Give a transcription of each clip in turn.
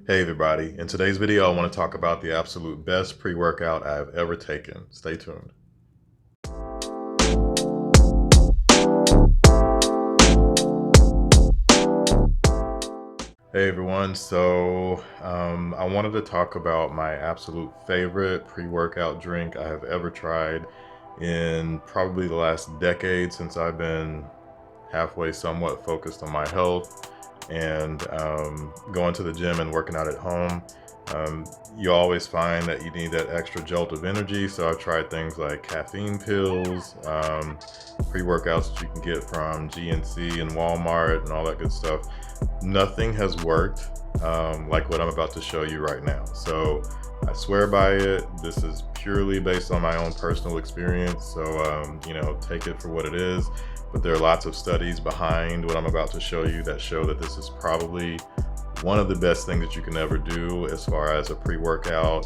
Hey everybody, in today's video I want to talk about the absolute best pre-workout I've ever taken. Stay tuned. Hey everyone, I wanted to talk about my absolute favorite pre-workout drink I have ever tried in probably the last decade, since I've been halfway somewhat focused on my health and going to the gym and working out at home. You always find that you need that extra jolt of energy, so I've tried things like caffeine pills, pre-workouts that you can get from GNC and Walmart and all that good stuff. Nothing has worked like what I'm about to show you right now. So I swear by it. This is purely based on my own personal experience, so take it for what it is. But there are lots of studies behind what I'm about to show you that show that this is probably one of the best things that you can ever do as far as a pre-workout,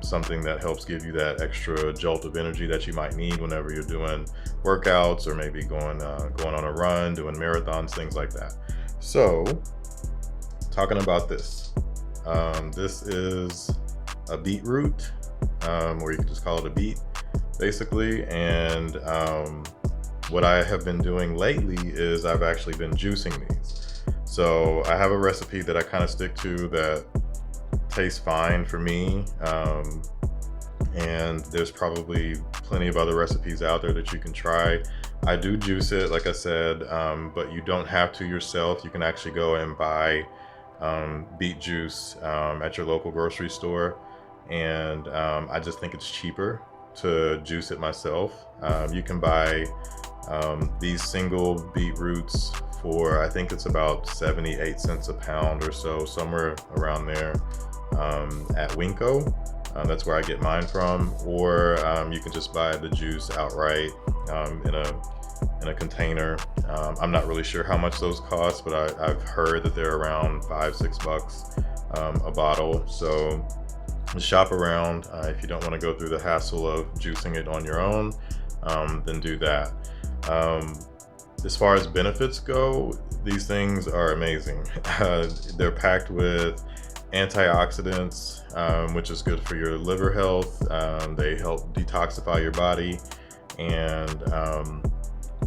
something that helps give you that extra jolt of energy that you might need whenever you're doing workouts, or maybe going on a run, doing marathons, things like that. So talking about this, this is a beetroot, or you can just call it a beet basically. And what I have been doing lately is I've actually been juicing these. So I have a recipe that I kind of stick to that tastes fine for me, and there's probably plenty of other recipes out there that you can try. I do juice it, like I said, but you don't have to yourself. You can actually go and buy beet juice at your local grocery store, and I just think it's cheaper to juice it myself. You can buy these single beetroots for, I think it's about 78 cents a pound or so, somewhere around there, at Winco. That's where I get mine from. Or you can just buy the juice outright in a container. I'm not really sure how much those cost, but I've heard that they're around $5-6 a bottle. So shop around. If you don't want to go through the hassle of juicing it on your own, then do that. As far as benefits go, these things are amazing. They're packed with antioxidants, which is good for your liver health. They help detoxify your body, and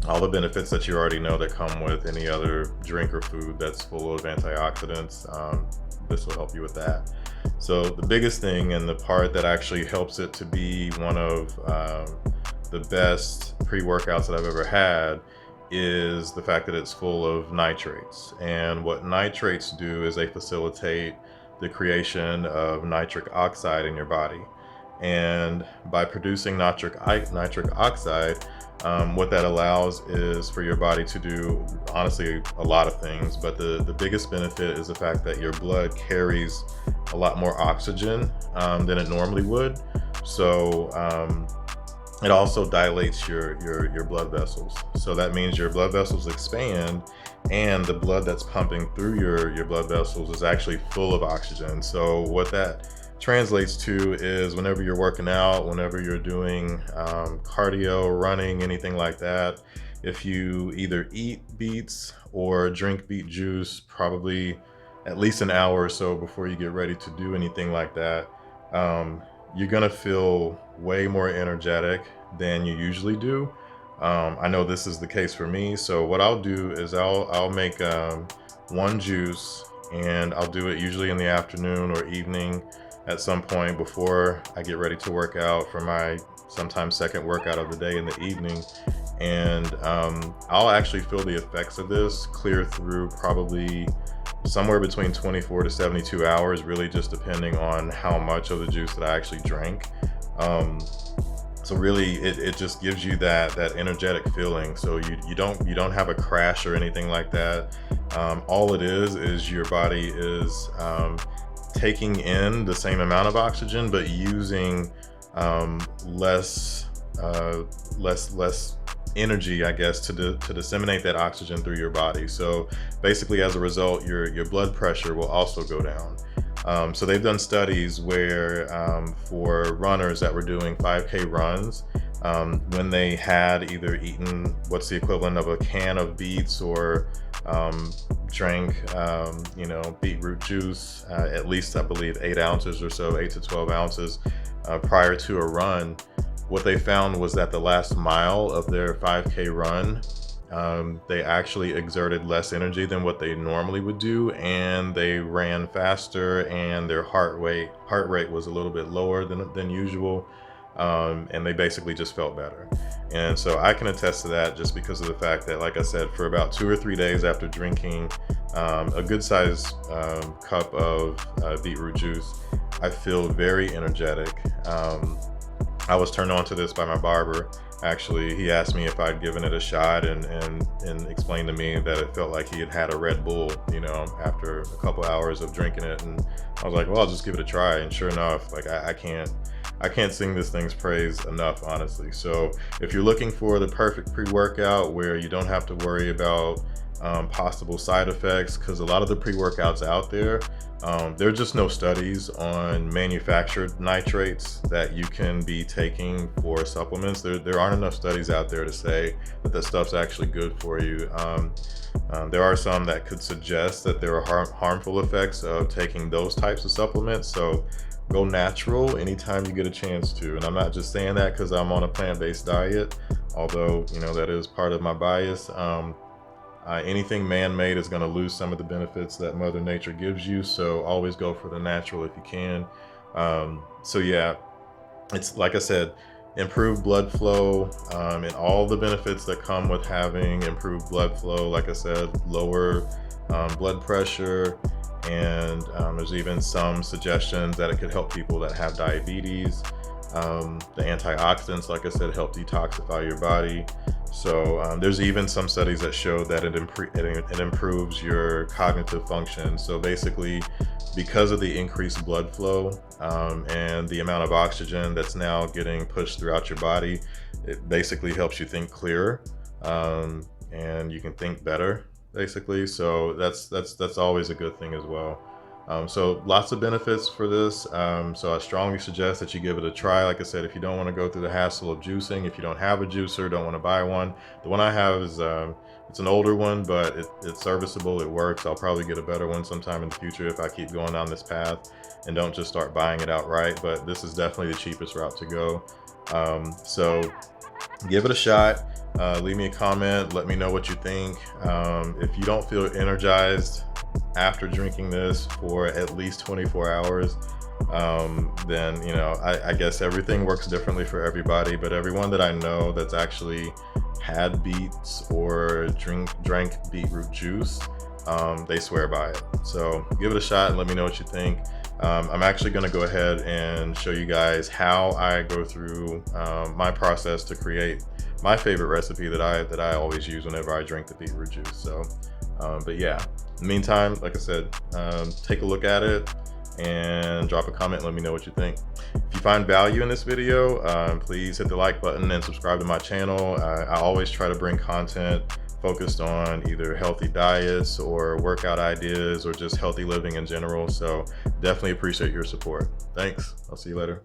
all the benefits that you already know that come with any other drink or food that's full of antioxidants. This will help you with that. So the biggest thing, and the part that actually helps it to be one of the best pre-workouts that I've ever had, is the fact that it's full of nitrates. And what nitrates do is they facilitate the creation of nitric oxide in your body. And by producing nitric oxide, what that allows is for your body to do, honestly, a lot of things. But the biggest benefit is the fact that your blood carries a lot more oxygen than it normally would. So it also dilates your blood vessels. So that means your blood vessels expand, and the blood that's pumping through your blood vessels is actually full of oxygen. So what that translates to is, whenever you're working out, whenever you're doing cardio, running, anything like that, if you either eat beets or drink beet juice, probably at least an hour or so before you get ready to do anything like that, you're gonna feel way more energetic than you usually do. I know this is the case for me. So what I'll do is I'll make one juice, and I'll do it usually in the afternoon or evening at some point before I get ready to work out for my sometimes second workout of the day in the evening. And I'll actually feel the effects of this clear through probably somewhere between 24 to 72 hours, really just depending on how much of the juice that I actually drank. So really it just gives you that energetic feeling. So you don't have a crash or anything like that. All it is your body is taking in the same amount of oxygen, but using less energy, I guess, to disseminate that oxygen through your body. So basically, as a result, your blood pressure will also go down. So they've done studies where for runners that were doing 5K runs, when they had either eaten what's the equivalent of a can of beets or drank, you know, beetroot juice, at least I believe 8 ounces or so, 8 to 12 ounces prior to a run, what they found was that the last mile of their 5K run, they actually exerted less energy than what they normally would do, and they ran faster, and their heart rate was a little bit lower than usual, and they basically just felt better. And so I can attest to that just because of the fact that, like I said, for about 2 or 3 days after drinking a good size cup of beetroot juice, I feel very energetic. I was turned on to this by my barber. Actually, he asked me if I'd given it a shot and explained to me that it felt like he had had a Red Bull, you know, after a couple hours of drinking it. And I was like, well, I'll just give it a try. And sure enough, like I can't sing this thing's praise enough, honestly. So if you're looking for the perfect pre-workout where you don't have to worry about possible side effects, because a lot of the pre-workouts out there, there are just no studies on manufactured nitrates that you can be taking for supplements. There aren't enough studies out there to say that the stuff's actually good for you. There are some that could suggest that there are harmful effects of taking those types of supplements. So go natural anytime you get a chance to. And I'm not just saying that because I'm on a plant-based diet, although, you know, that is part of my bias. Anything man-made is going to lose some of the benefits that Mother Nature gives you, so always go for the natural if you can. So yeah, it's like I said, improved blood flow, and all the benefits that come with having improved blood flow. Like I said, lower blood pressure, and there's even some suggestions that it could help people that have diabetes. The antioxidants, like I said, help detoxify your body. So there's even some studies that show that it improves your cognitive function. So basically, because of the increased blood flow and the amount of oxygen that's now getting pushed throughout your body, it basically helps you think clearer, and you can think better, basically. So that's always a good thing as well. So lots of benefits for this. So I strongly suggest that you give it a try. Like I said, if you don't want to go through the hassle of juicing, if you don't have a juicer, don't want to buy one, the one I have is it's an older one, but it's serviceable, it works. I'll probably get a better one sometime in the future if I keep going down this path and don't just start buying it outright. But this is definitely the cheapest route to go. So give it a shot. Leave me a comment, let me know what you think. If you don't feel energized after drinking this for at least 24 hours, then, you know, I guess everything works differently for everybody, but everyone that I know that's actually had beets or drank beetroot juice, they swear by it. So give it a shot and let me know what you think. I'm actually going to go ahead and show you guys how I go through my process to create my favorite recipe that I always use whenever I drink the beetroot juice. So but yeah, in the meantime, like I said, take a look at it and drop a comment and let me know what you think. If you find value in this video, please hit the like button and subscribe to my channel. I always try to bring content focused on either healthy diets or workout ideas or just healthy living in general. So definitely appreciate your support. Thanks. I'll see you later.